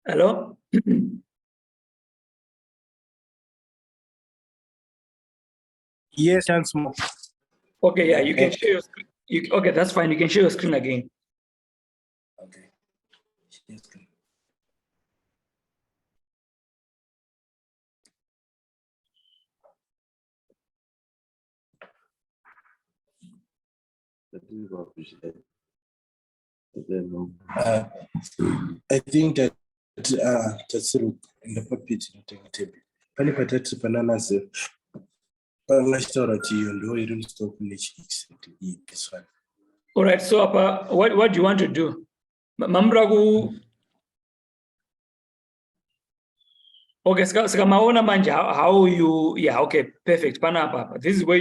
Hello? Yes, and small. Okay, yeah, you can share your screen. Okay, that's fine. You can share your screen again. Okay. Share screen. I think that that's in the puppet table. Pani patati bananas. This one. All right, so what do you want to do? Mambragu. Okay, Skamaona manja, how you, yeah, okay, perfect. Panapa. This is where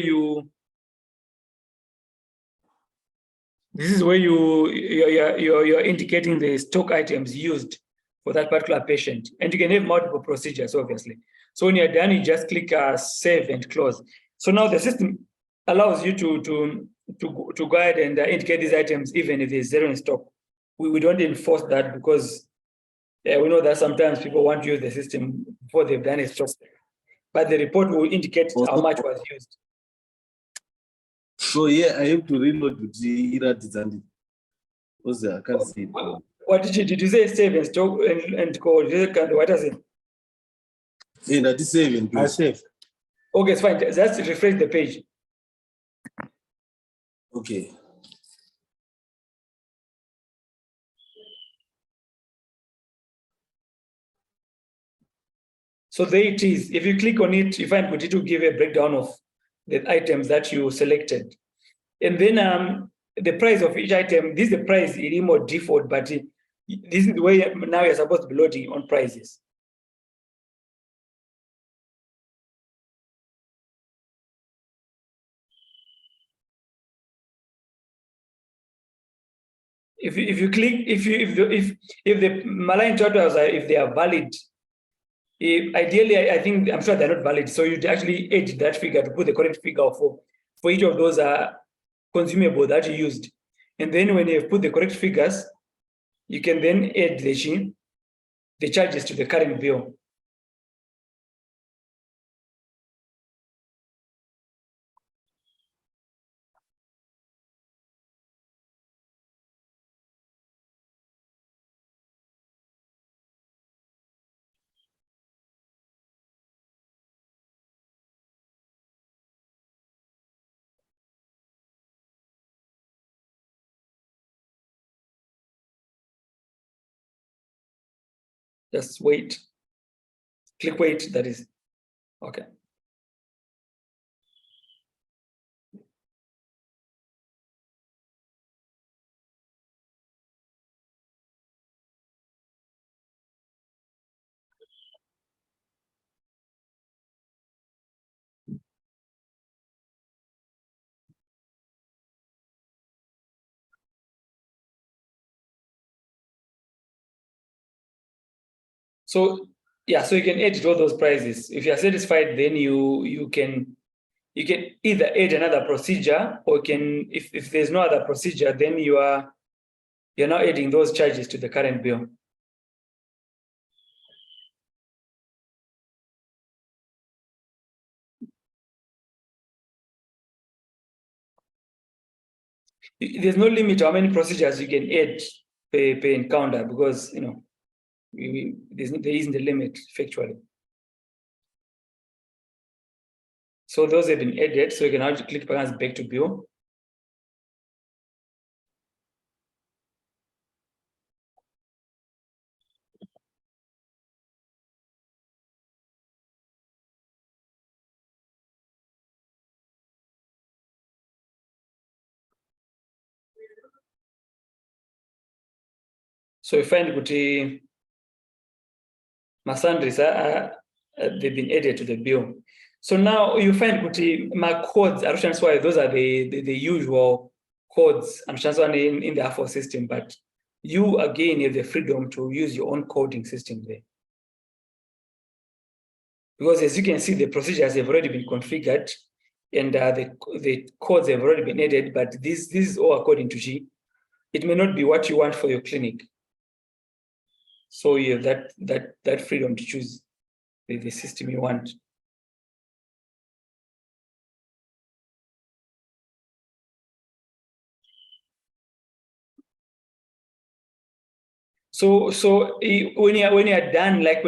you're indicating the stock items used for that particular patient. And you can have multiple procedures, obviously. So when you're done, you just click save and close. So now the system allows you to go ahead and indicate these items even if there's zero in stock. We don't enforce that because we know that sometimes people want to use the system before they've done a stock. But the report will indicate how much was used. So yeah, I have to reload the era design. I can't see it. What did you say? Save and stock and code? What is it? Yeah, that is saving. I save. Okay, it's fine. Just refresh the page. Okay. So there it is. If you click on it, you find it will give a breakdown of the items that you selected. And then the price of each item, this is the price in more default, but this is the way now you're supposed to be loading on prices. If you click, if the malign totals are, if they are valid, ideally, I'm sure they're not valid. So you'd actually edit that figure to put the correct figure for each of those consumable that you used. And then when you've put the correct figures, you can then add the charges to the current bill. Just wait. Click wait, that is. Okay. So Yeah, so you can edit all those prices. If you're satisfied, then you can either add another procedure, or if there's no other procedure, then you're now adding those charges to the current bill. There's no limit to how many procedures you can add per encounter, because there isn't a limit factually. So those have been added. So you can actually click perhaps back to bill. So you find that Masandris they've been added to the bill. So now you find that my codes are transferred. Those are the usual codes I'm transferring in the R4 system, but you again have the freedom to use your own coding system there. Because as you can see, the procedures have already been configured, and the codes have already been added, but this is all according to G. It may not be what you want for your clinic. So you have that freedom to choose the system you want. So when you're done, like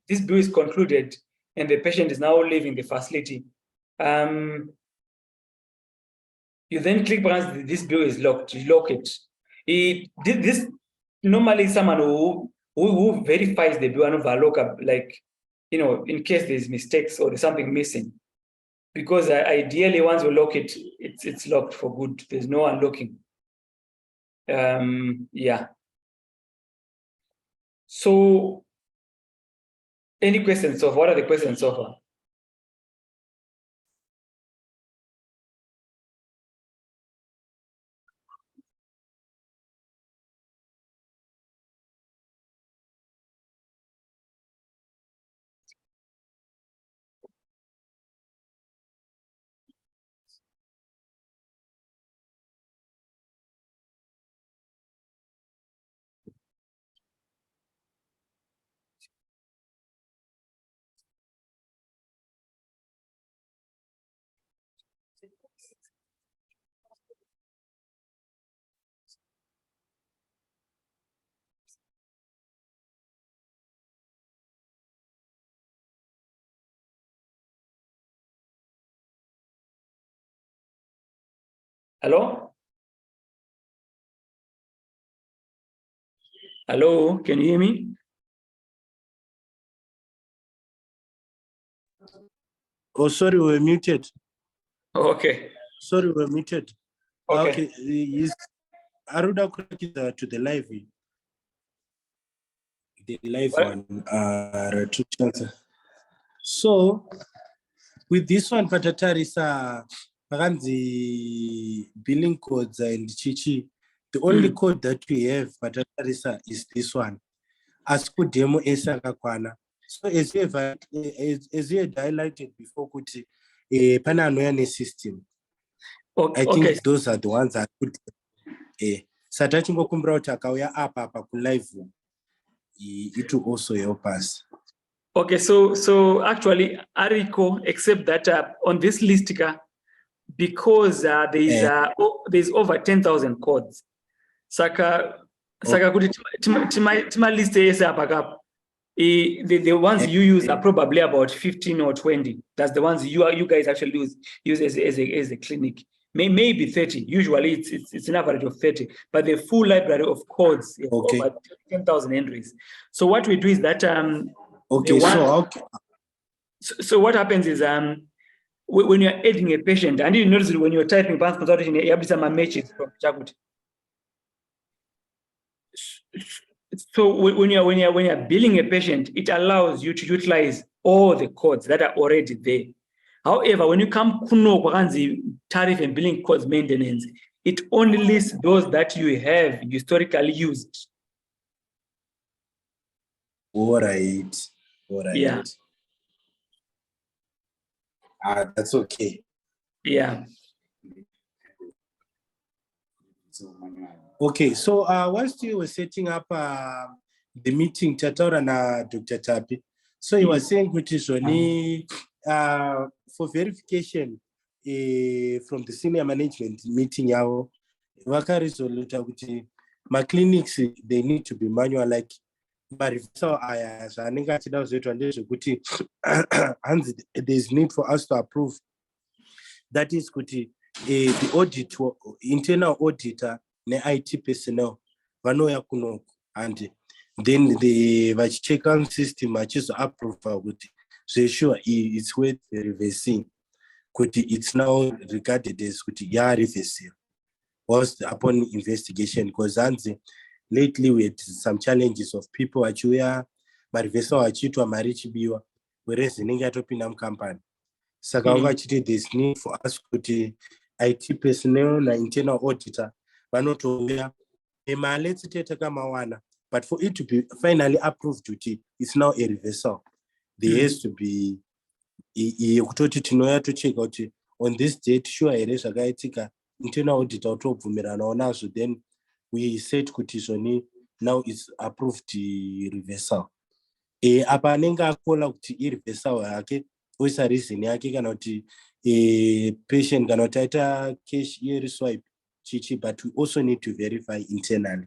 this bill is concluded and the patient is now leaving the facility, you then click once this bill is locked, you lock it. This normally someone who verifies the bill and overlock up, like, in case there's mistakes or there's something missing. Because ideally, once you lock it, it's locked for good. There's no unlocking. Yeah. So, any questions so far? What are the questions so far? Hello? Hello, can you hear me? Oh, sorry, we're muted. Okay. Sorry, we're muted. Okay. Is Aruda connected to the live? The live What? one. So, with this one, Patatarisa, the billing codes and Chichi, the only code that we have, Patatarisa, is this one. As could demo Esakakwana. So, as you had highlighted before, Kuti, a Pananoyane system. Okay. I think those are the ones that could. Satachingo Kumbrota Kawaya Apa live. It will also help us. Okay, so actually, Ariko, except that on this list, because there's over 10,000 codes. Saka kuti tima list the ones you use are probably about 15 or 20. That's the ones you guys actually use as a clinic. Maybe 30. Usually it's an average of 30. But the full library of codes is over 10,000 entries. So what we do is that so what happens is when you're adding a patient, and you notice when you're typing advanced consultation, you have some matches from Chakuti. So when you're billing a patient, it allows you to utilize all the codes that are already there. However, when you come to tariff and billing codes maintenance, it only lists those that you have historically used. All right. All right. Yeah. That's okay. Yeah. Okay, so once you were setting up the meeting, Tataura na Dr. Tapi, so you were saying which is only for verification from the senior management meeting yao, vakarizoluta kuti my clinics they need to be manual, like so there's need for us to approve. That is kuti the auditor, internal auditor, ne IT personnel, vanoya kunoko, and then the check on system achizo approve kuti so sure it's worth reversing. Kuti it's now regarded as kuti reversing was upon investigation, because lately we had some challenges of people achiuya marivesa achitwa mari chibiwa, whereas inenge atopinda mukampani. Saka vakachiti there's need for us kuti IT personnel na internal auditor vanotouya mali dzitete kamawana, but for it to be finally approved kuti it's now a reversal, there has to be kutoti tinoya tocheka kuti on this date sure here zvakaitika, internal auditor utobvumiranawo nazvo, then we said kuti zvoni now it's approved reversal. Apa anenge akola kuti ireversal yake oisa reason yake kana kuti patient kana kuti aita cash swipe chichi, but we also need to verify internally.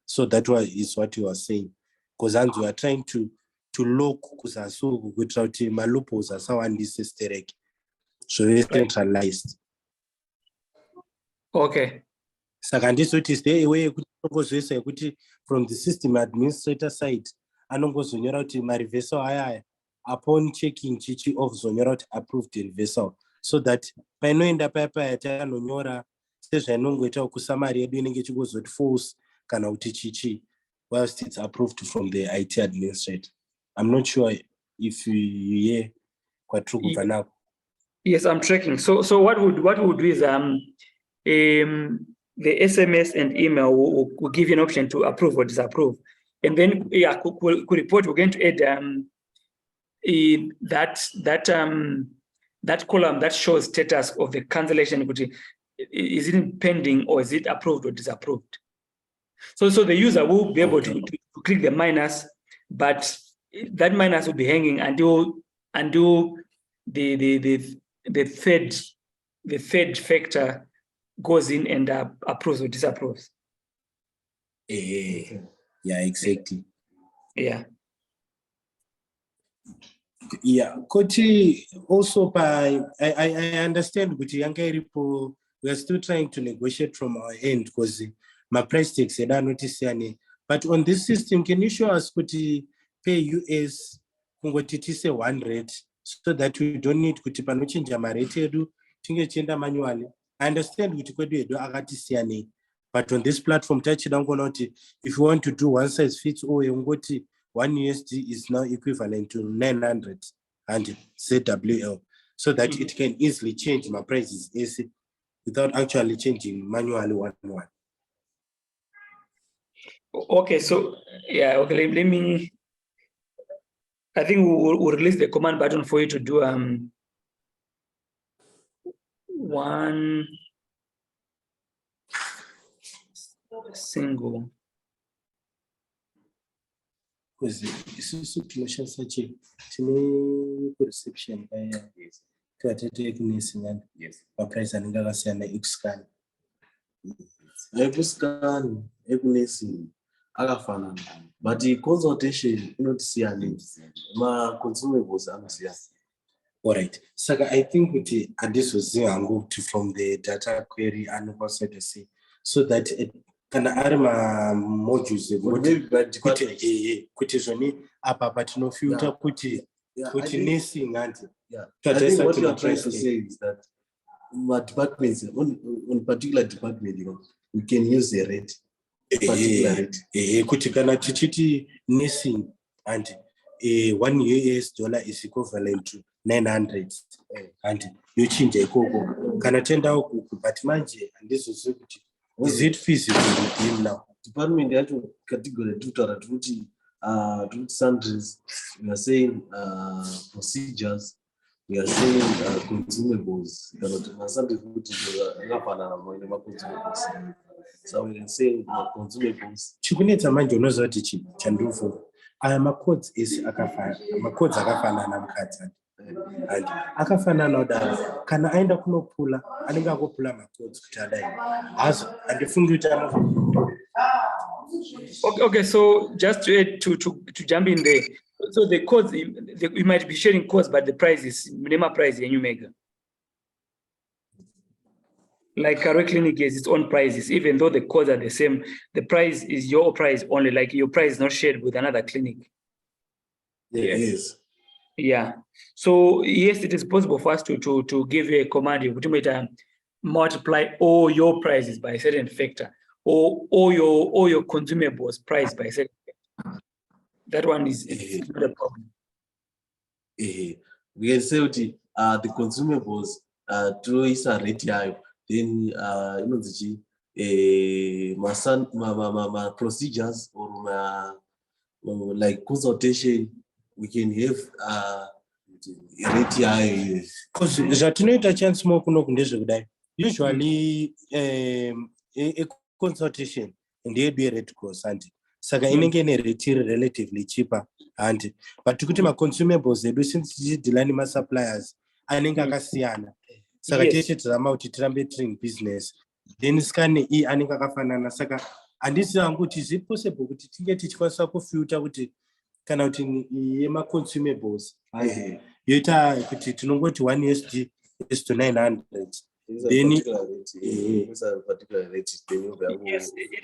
So that is what you are saying, because we are trying to look kuzasu kuitira kuti loopholes asawandise stereke, so it's centralized. Okay. Saka ndizoti is there a way yekuti anongozoisa yekuti from the system administrator side anongozonyora kuti mareversal aya upon checking chichi of zonyora kuti approved reversal, so that painoenda paya takanonyora sezvainongoita kusamari yedu inenge ichingozoti false kana kuti chichi whilst it's approved from the IT administrator. I'm not sure if you hear kwatiri kubva napo. Yes, I'm tracking. So what would do is the SMS and email will give you an option to approve or disapprove, and then could report we're going to add that column that shows status of the cancellation. Is it pending or is it approved or disapproved? So the user will be able to click the minus, but that minus will be hanging until the third factor goes in and approves or disapproves. Yeah, exactly. Yeah. Yeah, Kochi also I understand Guti Yankai Ripo, we are still trying to negotiate from our end because my price takes a notice. But on this system, can you show us Kuti pay US Kungotiti one rate so that we don't need Kuti Panuchin my rate do Tinga manually? I understand Guti Kodu Agatisiani, but on this platform, touch it if you want to do one size fits all, Ngoti 1 USD is now equivalent to 900 and ZWL, so that it can easily change my prices easy without actually changing manually one. Okay, so yeah, okay, let me. I think we'll release the command button for you to do one single. Because this is such a perception by yes, my price and scan. Every scan, agafana, but the consultation not see ma consumables All right. So I think with the and this was from the data query and also to see so that it can arma modules kuti apa but no filter kuti nursing and I think what you are trying to say is that what departments on particular department, we can use the rate. Kuti kana tichiti nursing and $1 US is equivalent to 900 and you change ikoko kana tenda but manje and this is is it feasible with him now? Department yacho category tutara tuti sundries, we are saying procedures, we are saying consumables. So we can say consumables. Chikunetsa manje unoziva kuti chandufu aya macodes ese akafanana mukadzi and akafanana kudaro kana aenda kunopula anenge akopula macodes kuti adai hazo handifungi kuti Okay, so just to jump in there. So the codes, we might be sharing codes, but the price is minimum price in Omega. Like Karo Clinic has its own prices, even though the codes are the same, the price is your price only, like your price is not shared with another clinic. Yes. It is. Yeah. So yes, it is possible for us to give you a command, you might multiply all your prices by a certain factor, or your consumables price by a certain factor. That one is not a problem. We can say the consumables through is a rate high. Then my procedures or like consultation, we can have rate high. Because zvatinoita chance more kuno kundezvekudai. Usually a consultation ndeyedu yerate course and saka inenge ine rate relatively cheaper and but kuti ma consumables edu since tichidila nema suppliers anenge akasiyana saka teshe tizama kuti tirambe tiri in business then scan anenge akafanana saka handisiva kuti is it possible kuti tinge tichikwanisa kufilter kuti kana kuti yema consumables yoita kuti tinongoti 1 USD is to 900. Then yes,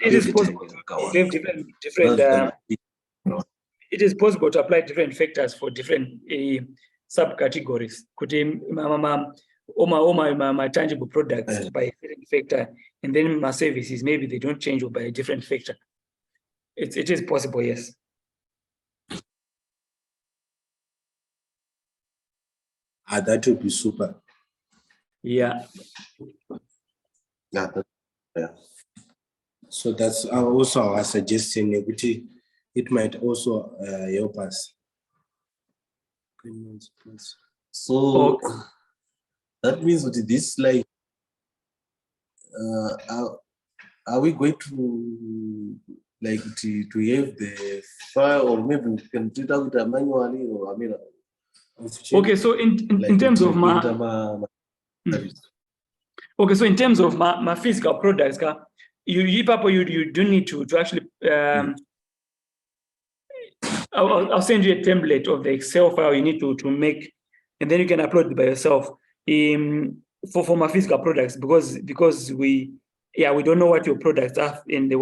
it is possible to have different it is possible to apply different factors for different subcategories. Could my tangible products by a certain factor, and then my services maybe they don't change by a different factor. It is possible, yes. That would be super. Yeah. Yeah. So that's also our suggestion. It might also help us. So that means with this, like, are we going to like to have the file, or maybe we can do that with a manually, or I mean. Okay, so in terms of my okay, so in terms of my physical products, you do need to actually I'll send you a template of the Excel file you need to make, and then you can upload it by yourself for my physical products, because we don't know what your products are and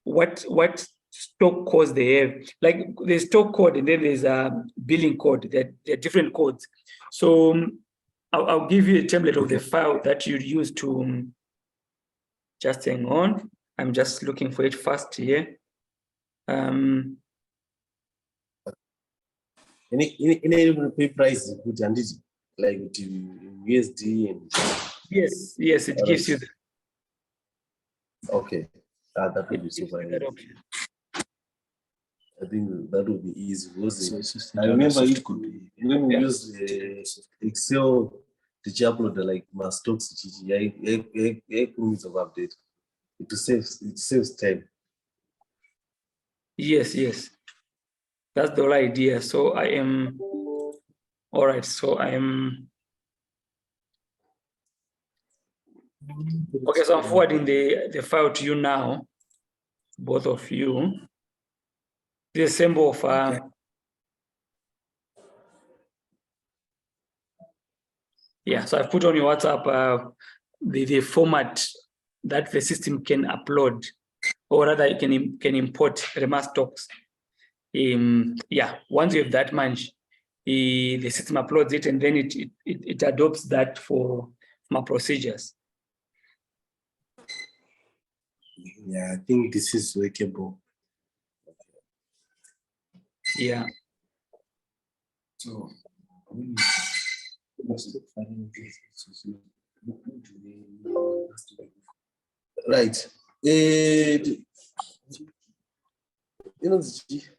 what stock codes they have. Like there's stock code and then there's a billing code. There are different codes. So I'll give you a template of the file that you'd use to just hang on. I'm just looking for it fast here. Any pay price good and like USD and yes, it gives you. Okay, that would be super. I think that would be easy. I remember when we use Excel to upload like my stocks, minutes of update. It saves time. Yes. That's the whole idea. So I am all right. So I am okay. So I'm forwarding the file to you now, both of you. The symbol of so I've put on your WhatsApp the format that the system can upload, or rather it can import remark stocks. Once you have that much, the system uploads it, and then it adopts that for my procedures. Yeah, I think this is workable. Yeah. So right. inonzi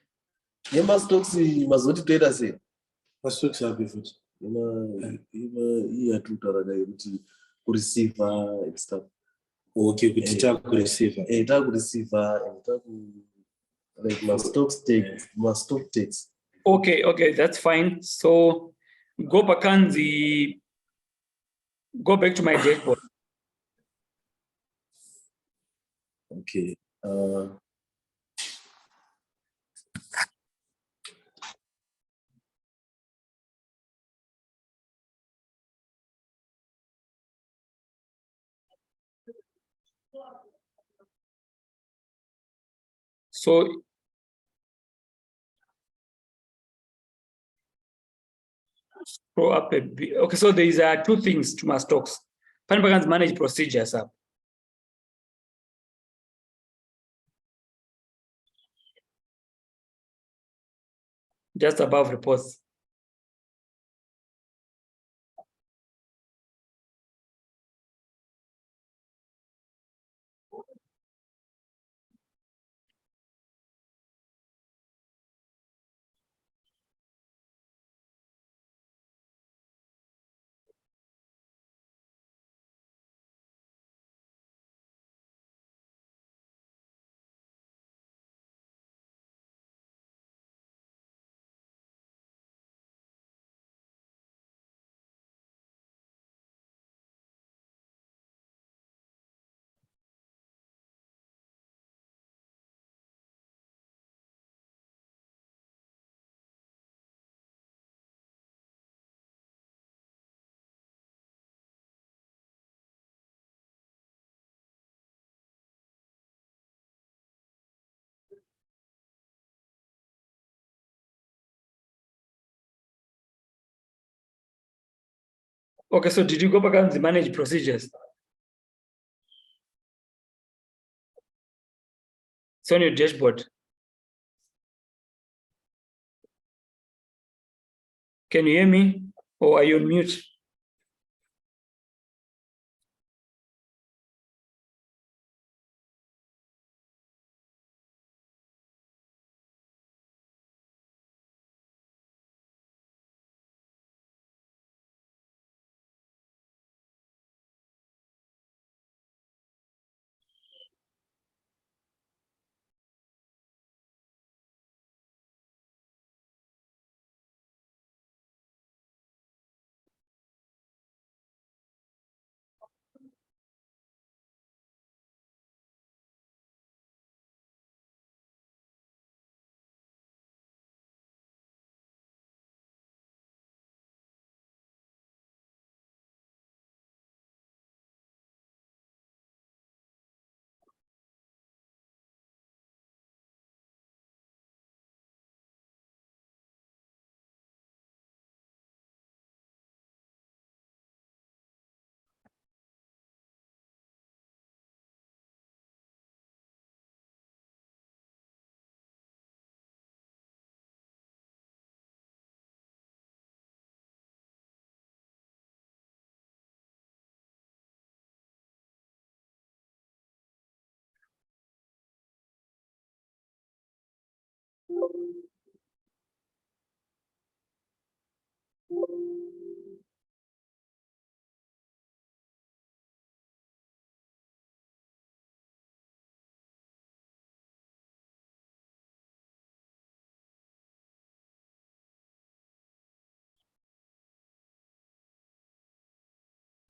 yemastocks mazoti toita sei? Mastocks api futi. Iyi yatutaura yekuti kureceiver and stuff. Okay, kuti takureceiver. Takureceiver and like stock takes. Okay, that's fine. So go back to my dashboard. Okay. So scroll up a bit. Okay, so there is two things to my stocks. Pan manage procedures up. Just above reports. Okay, so did you go back and manage procedures? It's on your dashboard. Can you hear me? Or are you on mute?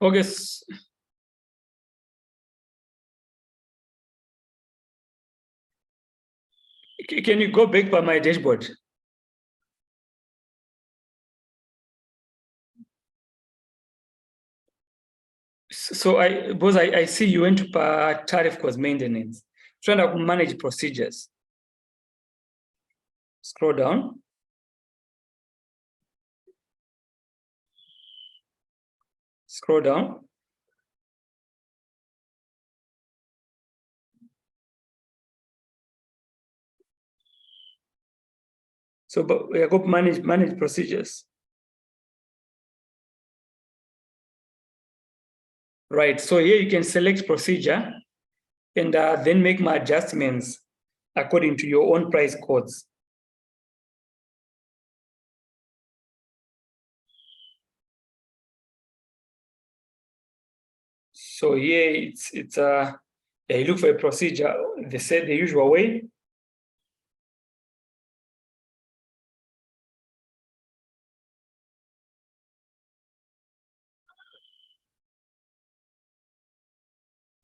Okay. Can you go back by my dashboard? So I see you went to tariff cost maintenance, trying to manage procedures. Scroll down. Scroll down. So but we are going to manage procedures. Right, so here you can select procedure and then make my adjustments according to your own price codes. So here yeah, you look for a procedure, they said the usual way.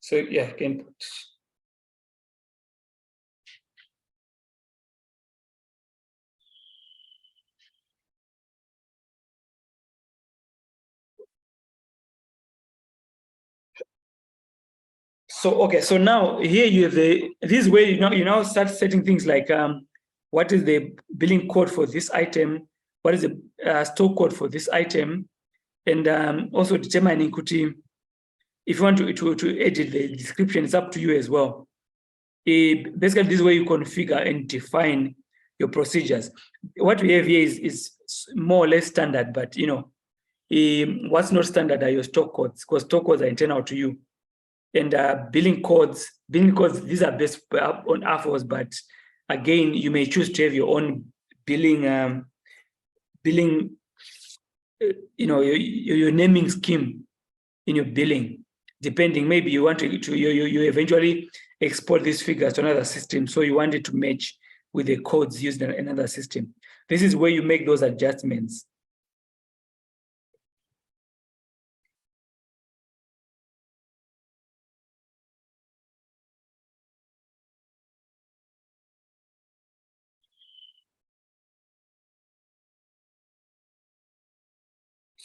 So yeah, you can put. So okay, so now here you have this way you now start setting things like what is the billing code for this item, what is the stock code for this item, and also determining if you want to edit the description, it's up to you as well. Basically, this way you configure and define your procedures. What we have here is more or less standard, but what's not standard are your stock codes, because stock codes are internal to you. And billing codes, these are based on AFOS, but again, you may choose to have your own billing, your naming scheme in your billing, depending. Maybe you want you eventually export these figures to another system, so you want it to match with the codes used in another system. This is where you make those adjustments.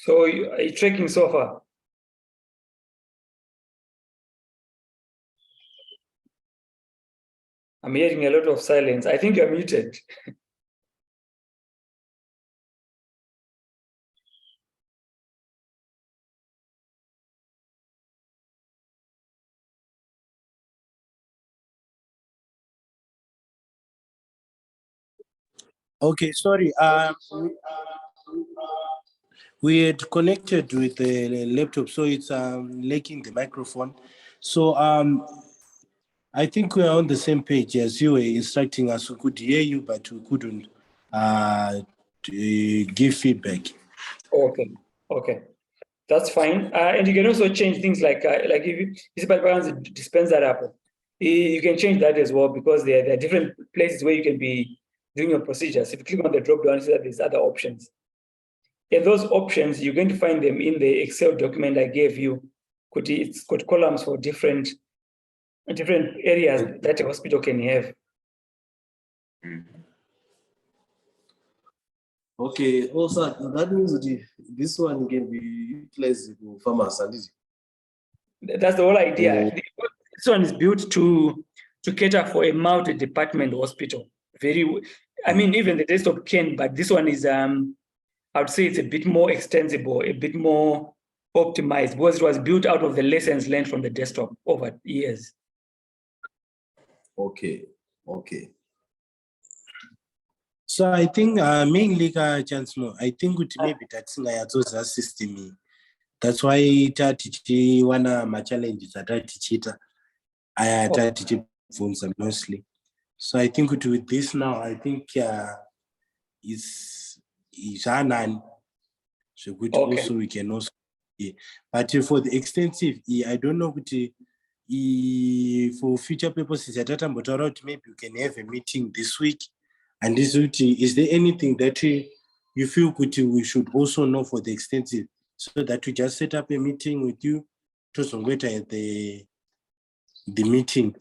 So are you tracking so far? I'm hearing a lot of silence. I think you're muted. Okay, sorry. We had connected with the laptop, so it's lacking the microphone. So I think we are on the same page as you were instructing us. We could hear you, but we couldn't give feedback. Okay, that's fine. And you can also change things like if this dispenser app, you can change that as well, because there are different places where you can be doing your procedures. If you click on the drop down, you see that there's other options. And those options, you're going to find them in the Excel document I gave you. It's got columns for different areas that a hospital can have. Okay, also that means that this one can be utilized in pharmacy. That's the whole idea. This one is built to cater for a multi-department hospital. I mean, even the desktop can, but this one is I would say it's a bit more extensible, a bit more optimized, because it was built out of the lessons learned from the desktop over years. Okay. So I think mainly chance more. I think maybe that's a system. That's why tatichi one of my challenges that tatichita I tatichi phones mostly. So I think with this now, I think is Anan. So good. Okay. Also we can also, but for the extensive, I don't know what. For future purposes, maybe you can have a meeting this week. And this week, is there anything that you feel we should also know for the extensive, so that we just set up a meeting with you to get at the meeting,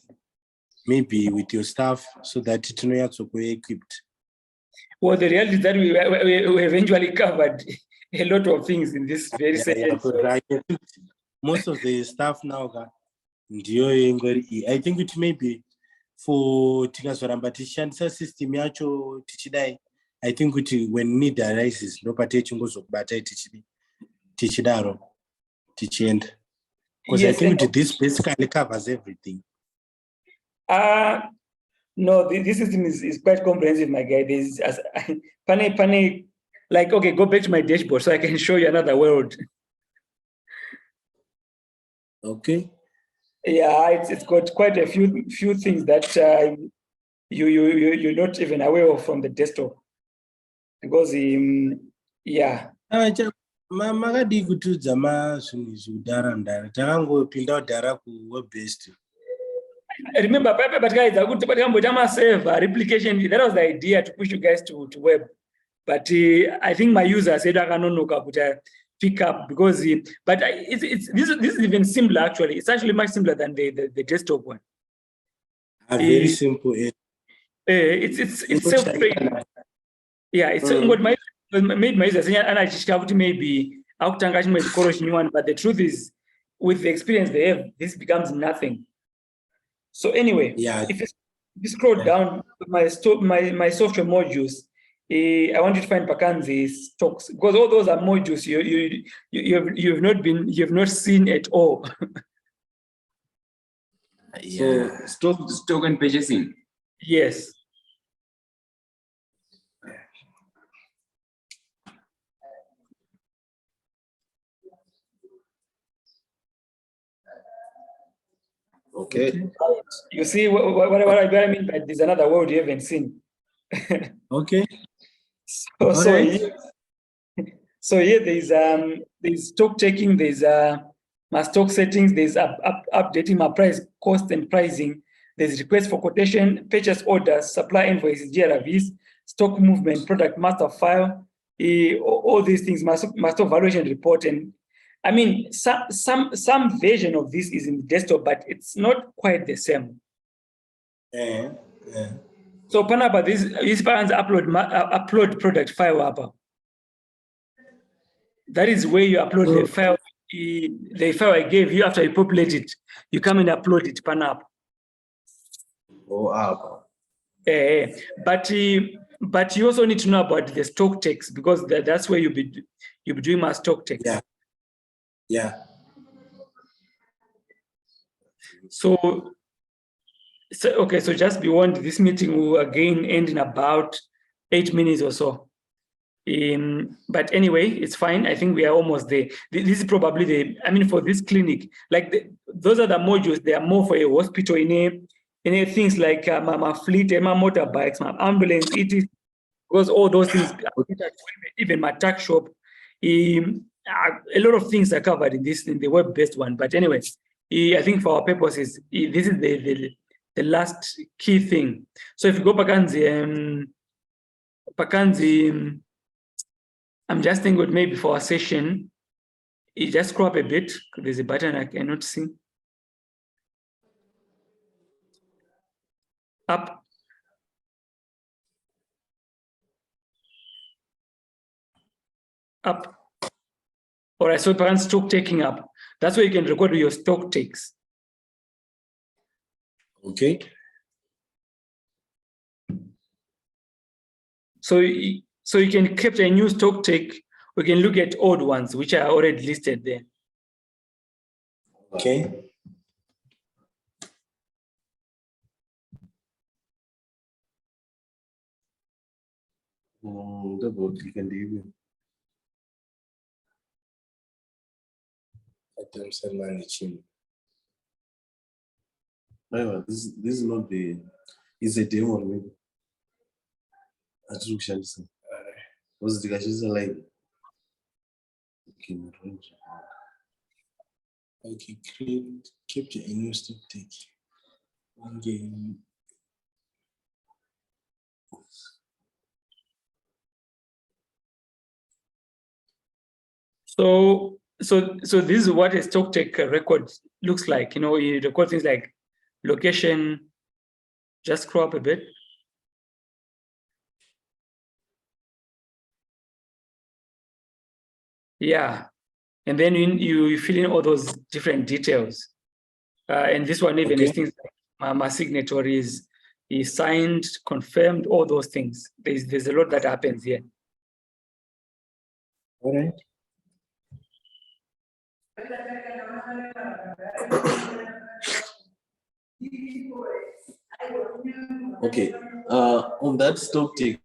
maybe with your staff, so that it's not so equipped? Well, the reality is that we eventually covered a lot of things in this very session. Most of the staff now, I think it may be for tikazoramba tichishandisa system yacho tichidai. I think when need arises, nopate chingozokubata tichidaro tichienda. Because I think this basically covers everything. No, this system is quite comprehensive, my guy. There's funny, like, okay, go back to my dashboard so I can show you another world. Okay. Yeah, it's got quite a few things that you're not even aware of from the desktop, because yeah. Makadi kutudza zvinhu zvekudhara ndara takangopinda kudhara kuweb based. Remember, but guys, server replication. That was the idea, to push you guys to web. But I think my user said I cannot pick up, because but this is even simpler actually. It's actually much simpler than the desktop one. Very simple. It's self-trained. Yeah, it's what made my user say, and I just maybe but the truth is, with the experience they have, this becomes nothing. So anyway, yeah, if you scroll down my software modules, I want you to find Pakanzi's stocks, because all those are modules you've not seen at all. Yeah. So stock and purchasing. Yes. Okay. You see what I mean by there's another word you haven't seen. Okay. So here there's stock taking, there's my stock settings, there's updating my price, cost and pricing, there's request for quotation, purchase orders, supply invoices, GRVs, stock movement, product master file, all these things, master valuation report. And I mean, some version of this is in the desktop, but it's not quite the same. So Panapa, these parents upload product file up. That is where you upload the file I gave you. After you populate it, you come and upload it Panapa. But you also need to know about the stock text, because that's where you'll be doing my stock text. Yeah. So okay, so just be warned, this meeting will again end in about 8 minutes or so. But anyway, it's fine. I think we are almost there. This is probably for this clinic, like those are the modules. They are more for a hospital in things like my fleet, my motorbikes, my ambulance, because all those things, even my tax shop, a lot of things are covered in the web-based one. But anyway, I think for our purposes, this is the last key thing. So if you go Pakanzi, I'm just thinking maybe for a session, you just scroll up a bit. There's a button I cannot see. Up. Up. All right, so perhaps stock taking up. That's where you can record your stock takes. Okay. So you can capture a new stock take. We can look at old ones, which are already listed there. Okay. The board you can do. Items and managing. No, this is not the. It's a demo maybe. I just understand. Was the guys like? Okay, create capture a new stock take. Okay. So this is what a stock take record looks like. You record things like location. Just scroll up a bit. Yeah, and then you fill in all those different details. And this one even is things like my signatories is signed, confirmed, all those things. There's a lot that happens here. All right. Okay. On that stock take,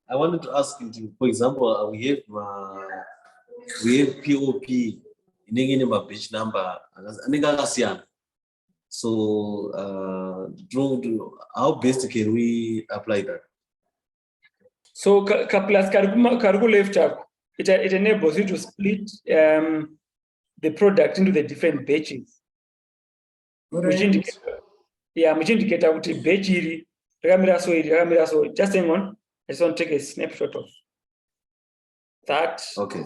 I wanted to ask you, for example, we have POP in my page number. So how best can we apply that? So plus kariku left up, it enables you to split the product into the different batches. Which indicates kuti batch iri rakamira so. Just hang on. I just want to take a snapshot of that. Okay.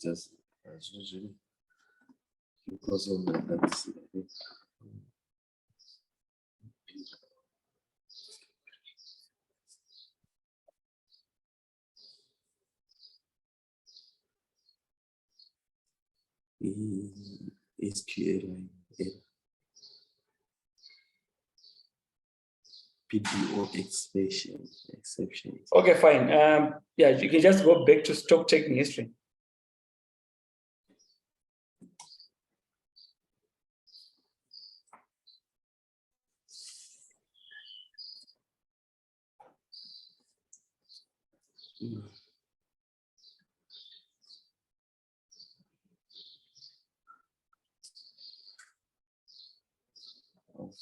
Just as usually, because of that. SQL PDO exceptions. Okay, fine. Yeah, you can just go back to stock taking history.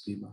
FEMA.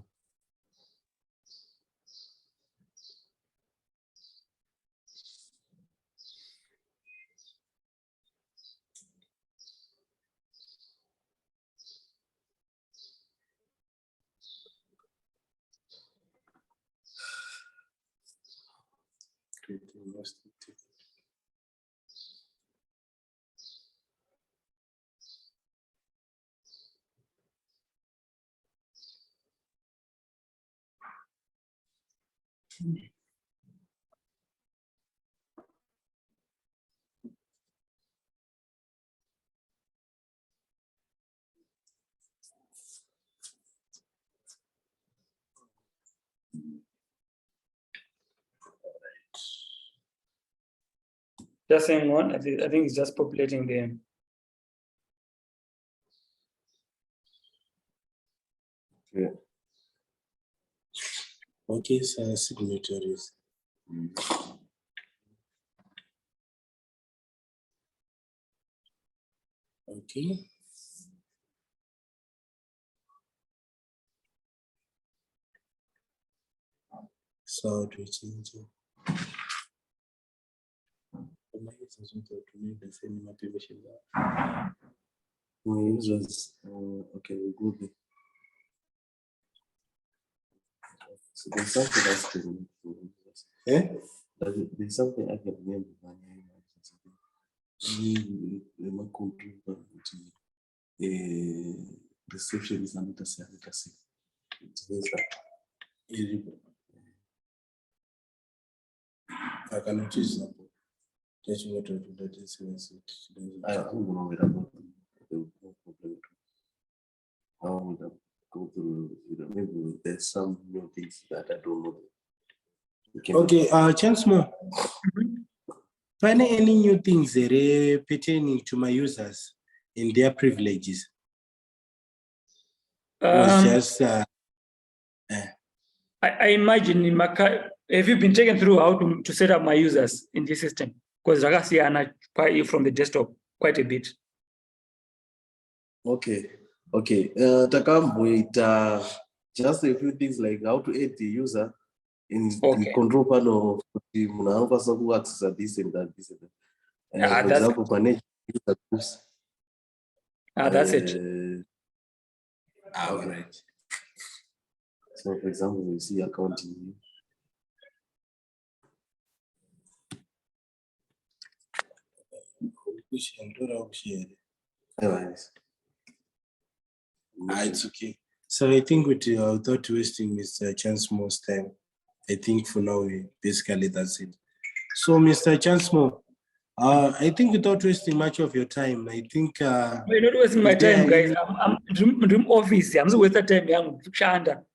Just hang on. I think it's just populating there. Yeah. Okay, so signatories. Okay. So do we change it? Okay, we go there. So there's something else to there's something I can remember. Reception is another service. I cannot use that. That's what that is. I don't know where about no problem. How would I go through? Maybe there's some new things that I don't know. Okay, chance more. Find any new things pertaining to my users in their privileges? Just I imagine have you been taken through how to set up my users in this system? Because Ragasiana from the desktop quite a bit. Okay. Takam, wait, just a few things like how to add the user in the control panel of the person who access this and that. For example, manage user groups. That's it. All right. So, for example, we see accounting. It's okay. So I think without wasting Mr. Chansmore's time, I think for now basically that's it. So Mr. Chansmore, I think without wasting much of your time, I think you're not wasting my time, guys. I'm room office. I'm not wasting time. Young Shanda.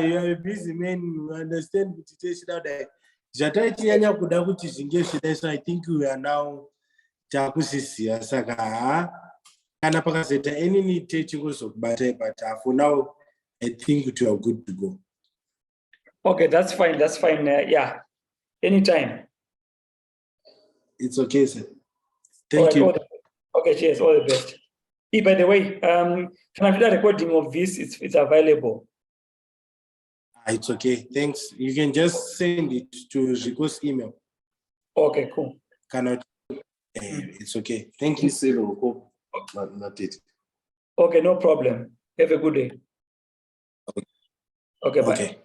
You are a busy man. You understand that. So I think we are now takusisia saka kana pakazeta any need but for now I think we are good to go. Okay, that's fine. That's fine. Yeah, anytime. It's okay, sir. All Thank right, you. Okay, cheers. All the best. By the way, can I do the recording of this? It's available. It's okay. Thanks. You can just send it to Rico's email. Okay, cool. Cannot. It's okay. Thank you. Not it. Okay, no problem. Have a good day. Okay, bye. Okay.